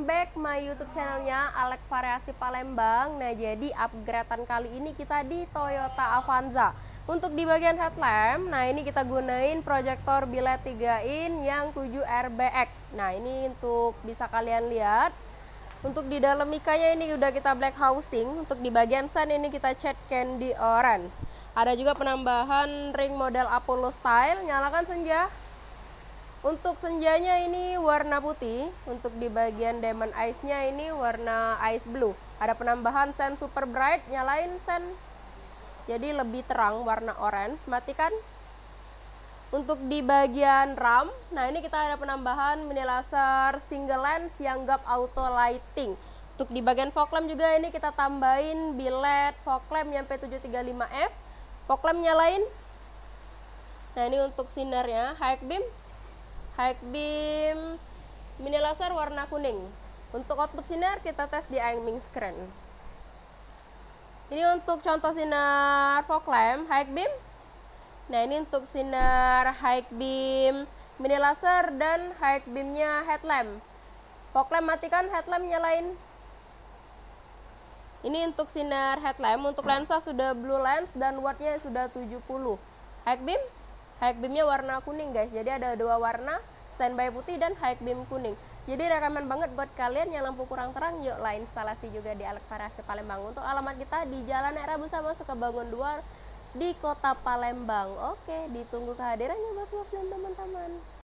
welcome back my YouTube channelnya Alek Variasi Palembang. Nah, jadi upgradean kali ini kita di Toyota Avanza. Untuk di bagian headlamp, nah ini kita gunain proyektor biled 3 in yang 7 RBX. Nah, ini untuk bisa kalian lihat. Untuk di dalam mikanya ini udah kita black housing. Untuk di bagian sun ini kita cat candy orange. Ada juga penambahan ring model Apollo style. Nyalakan senja. Untuk senjanya ini warna putih. Untuk di bagian diamond eyes-nya ini warna ice blue. Ada penambahan sen super bright, nyalain sen. Jadi lebih terang warna orange, matikan. Untuk di bagian ram, nah ini kita ada penambahan mini laser single lens yang gap auto lighting. Untuk di bagian fog lamp juga ini kita tambahin biled fog lamp yang P735F. Fog lamp nyalain. Nah, ini untuk sinarnya high beam mini laser warna kuning. Untuk output sinar kita tes di aiming screen. Ini untuk contoh sinar fog lamp high beam. Nah, ini untuk sinar high beam mini laser dan high beamnya headlamp. Fog lamp matikan, headlamp nyalain. Ini untuk sinar headlamp. Untuk lensa sudah blue lens dan wattnya sudah 70. High beamnya warna kuning guys. Jadi ada dua warna, standby putih dan high beam kuning. Jadi rekomen banget buat kalian yang lampu kurang terang, yuk lah instalasi juga di Alek Variasi Palembang. Untuk alamat kita di Jalan Rabusa masuk ke Bangun 2 di Kota Palembang. Oke, ditunggu kehadirannya bos-bos dan teman-teman.